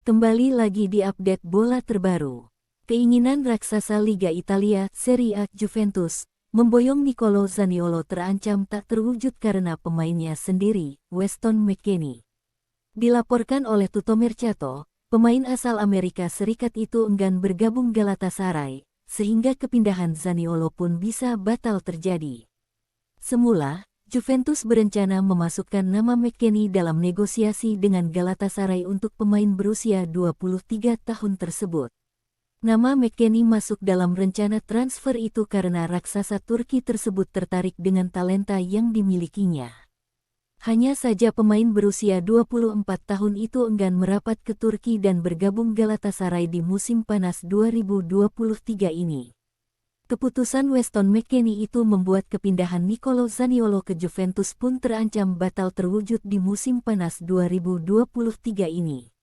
Kembali lagi di update bola terbaru. Keinginan raksasa Liga Italia Serie A Juventus memboyong Nicolo Zaniolo terancam tak terwujud karena pemainnya sendiri, Weston McKennie. Dilaporkan oleh Tutto Mercato, pemain asal Amerika Serikat itu enggan bergabung Galatasaray, sehingga kepindahan Zaniolo pun bisa batal terjadi. Semula, Juventus berencana memasukkan nama McKennie dalam negosiasi dengan Galatasaray untuk pemain berusia 23 tahun tersebut. Nama McKennie masuk dalam rencana transfer itu karena raksasa Turki tersebut tertarik dengan talenta yang dimilikinya. Hanya saja pemain berusia 24 tahun itu enggan merapat ke Turki dan bergabung Galatasaray di musim panas 2023 ini. Keputusan Weston McKennie itu membuat kepindahan Nicolo Zaniolo ke Juventus pun terancam batal terwujud di musim panas 2023 ini.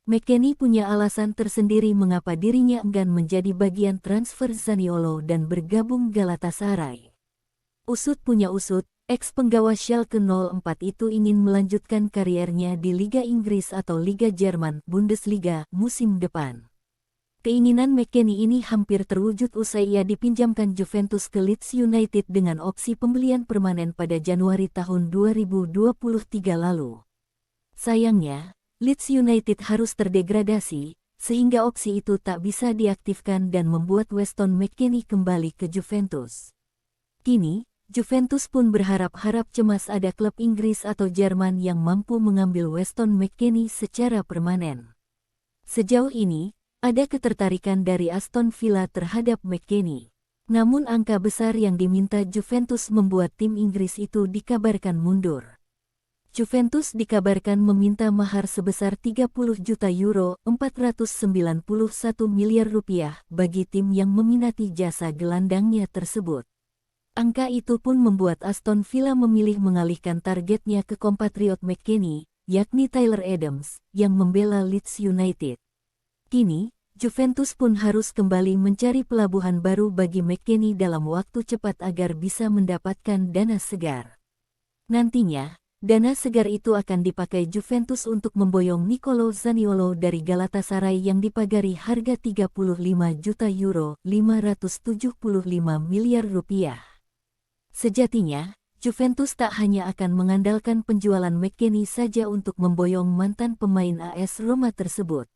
McKennie punya alasan tersendiri mengapa dirinya enggan menjadi bagian transfer Zaniolo dan bergabung Galatasaray. Usut punya usut, ex-penggawa Schalke 04 itu ingin melanjutkan kariernya di Liga Inggris atau Liga Jerman Bundesliga musim depan. Keinginan McKennie ini hampir terwujud usai ia dipinjamkan Juventus ke Leeds United dengan opsi pembelian permanen pada Januari tahun 2023 lalu. Sayangnya, Leeds United harus terdegradasi, sehingga opsi itu tak bisa diaktifkan dan membuat Weston McKennie kembali ke Juventus. Kini, Juventus pun berharap-harap cemas ada klub Inggris atau Jerman yang mampu mengambil Weston McKennie secara permanen. Sejauh ini, ada ketertarikan dari Aston Villa terhadap McKennie. Namun angka besar yang diminta Juventus membuat tim Inggris itu dikabarkan mundur. Juventus dikabarkan meminta mahar sebesar 30 juta euro (491 miliar rupiah) bagi tim yang meminati jasa gelandangnya tersebut. Angka itu pun membuat Aston Villa memilih mengalihkan targetnya ke kompatriot McKennie, yakni Tyler Adams, yang membela Leeds United. Kini, Juventus pun harus kembali mencari pelabuhan baru bagi McKennie dalam waktu cepat agar bisa mendapatkan dana segar. Nantinya, dana segar itu akan dipakai Juventus untuk memboyong Nicolo Zaniolo dari Galatasaray yang dipagari harga 35 juta euro (575 miliar rupiah). Sejatinya, Juventus tak hanya akan mengandalkan penjualan McKennie saja untuk memboyong mantan pemain AS Roma tersebut.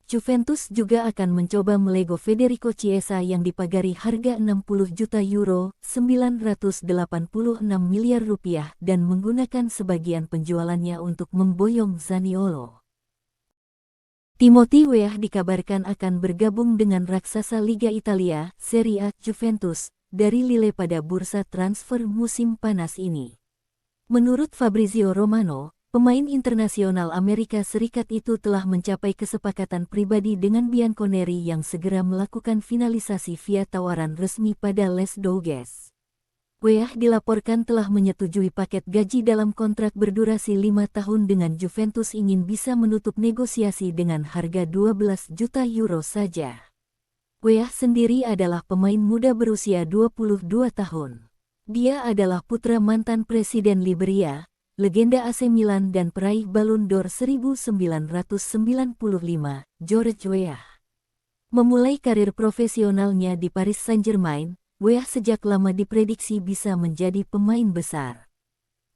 Juventus juga akan mencoba melego Federico Chiesa yang dipagari harga 60 juta euro (986 miliar rupiah) dan menggunakan sebagian penjualannya untuk memboyong Zaniolo. Timothy Weah dikabarkan akan bergabung dengan raksasa Liga Italia Serie A Juventus dari Lille pada bursa transfer musim panas ini. Menurut Fabrizio Romano, pemain internasional Amerika Serikat itu telah mencapai kesepakatan pribadi dengan Bianconeri yang segera melakukan finalisasi via tawaran resmi pada Les Douges. Weah dilaporkan telah menyetujui paket gaji dalam kontrak berdurasi 5 tahun dengan Juventus ingin bisa menutup negosiasi dengan harga 12 juta euro saja. Weah sendiri adalah pemain muda berusia 22 tahun. Dia adalah putra mantan Presiden Liberia, legenda AC Milan dan peraih Ballon d'Or 1995, George Weah. Memulai karir profesionalnya di Paris Saint-Germain, Weah sejak lama diprediksi bisa menjadi pemain besar.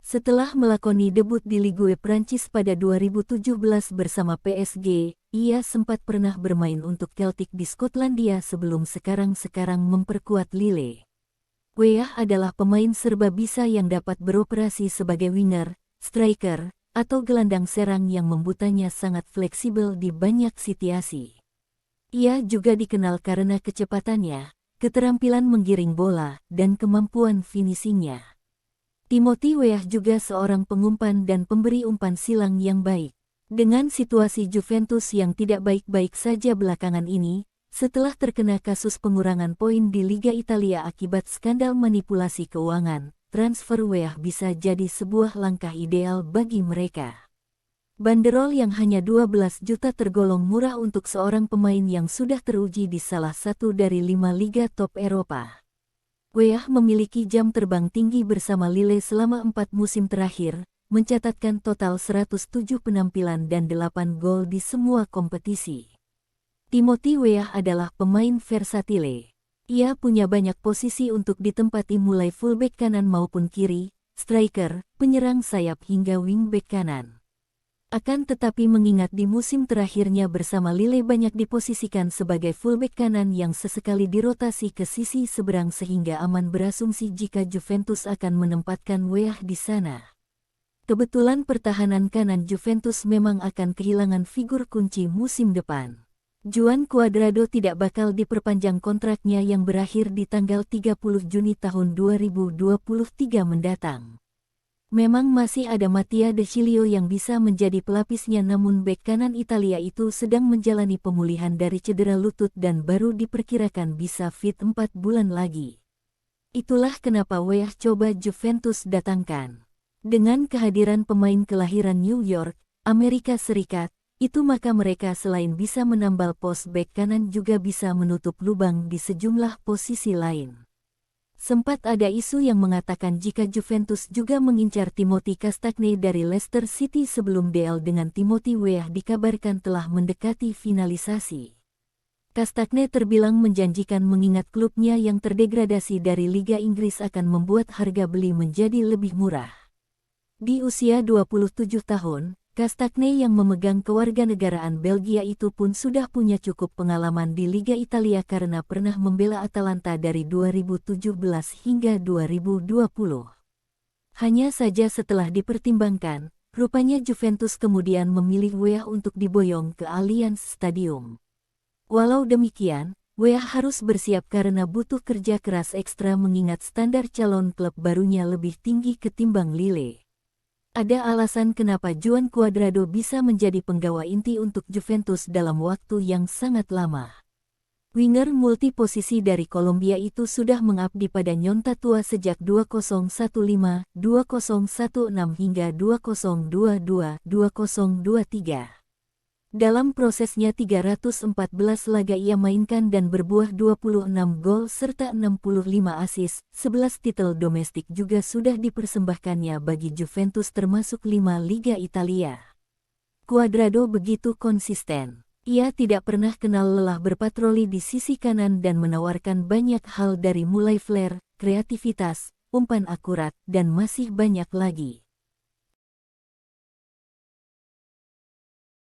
Setelah melakoni debut di Ligue Prancis pada 2017 bersama PSG, ia sempat pernah bermain untuk Celtic di Skotlandia sebelum sekarang memperkuat Lille. Weah adalah pemain serba bisa yang dapat beroperasi sebagai winger, striker, atau gelandang serang yang membuatnya sangat fleksibel di banyak situasi. Ia juga dikenal karena kecepatannya, keterampilan menggiring bola, dan kemampuan finishingnya. Timothy Weah juga seorang pengumpan dan pemberi umpan silang yang baik. Dengan situasi Juventus yang tidak baik-baik saja belakangan ini, setelah terkena kasus pengurangan poin di Liga Italia akibat skandal manipulasi keuangan, transfer Weah bisa jadi sebuah langkah ideal bagi mereka. Banderol yang hanya 12 juta tergolong murah untuk seorang pemain yang sudah teruji di salah satu dari 5 liga top Eropa. Weah memiliki jam terbang tinggi bersama Lille selama 4 musim terakhir, mencatatkan total 107 penampilan dan 8 gol di semua kompetisi. Timothy Weah adalah pemain versatile. Ia punya banyak posisi untuk ditempati mulai fullback kanan maupun kiri, striker, penyerang sayap hingga wingback kanan. Akan tetapi mengingat di musim terakhirnya bersama Lille banyak diposisikan sebagai fullback kanan yang sesekali dirotasi ke sisi seberang sehingga aman berasumsi jika Juventus akan menempatkan Weah di sana. Kebetulan pertahanan kanan Juventus memang akan kehilangan figur kunci musim depan. Juan Cuadrado tidak bakal diperpanjang kontraknya yang berakhir di tanggal 30 Juni tahun 2023 mendatang. Memang masih ada Mattia De Sciglio yang bisa menjadi pelapisnya namun bek kanan Italia itu sedang menjalani pemulihan dari cedera lutut dan baru diperkirakan bisa fit 4 bulan lagi. Itulah kenapa Weah coba Juventus datangkan. Dengan kehadiran pemain kelahiran New York, Amerika Serikat, itu maka mereka selain bisa menambal pos bek kanan juga bisa menutup lubang di sejumlah posisi lain. Sempat ada isu yang mengatakan jika Juventus juga mengincar Timothy Castagne dari Leicester City sebelum deal dengan Timothy Weah dikabarkan telah mendekati finalisasi. Castagne terbilang menjanjikan mengingat klubnya yang terdegradasi dari Liga Inggris akan membuat harga beli menjadi lebih murah. Di usia 27 tahun, Castagne yang memegang kewarganegaraan Belgia itu pun sudah punya cukup pengalaman di Liga Italia karena pernah membela Atalanta dari 2017 hingga 2020. Hanya saja setelah dipertimbangkan, rupanya Juventus kemudian memilih Weah untuk diboyong ke Allianz Stadium. Walau demikian, Weah harus bersiap karena butuh kerja keras ekstra mengingat standar calon klub barunya lebih tinggi ketimbang Lille. Ada alasan kenapa Juan Cuadrado bisa menjadi penggawa inti untuk Juventus dalam waktu yang sangat lama. Winger multiposisi dari Kolombia itu sudah mengabdi pada Nyonta Tua sejak 2015, 2016 hingga 2022-2023. Dalam prosesnya 314 laga ia mainkan dan berbuah 26 gol serta 65 assist, 11 titel domestik juga sudah dipersembahkannya bagi Juventus termasuk 5 Liga Italia. Cuadrado begitu konsisten. Ia tidak pernah kenal lelah berpatroli di sisi kanan dan menawarkan banyak hal dari mulai flair, kreativitas, umpan akurat, dan masih banyak lagi.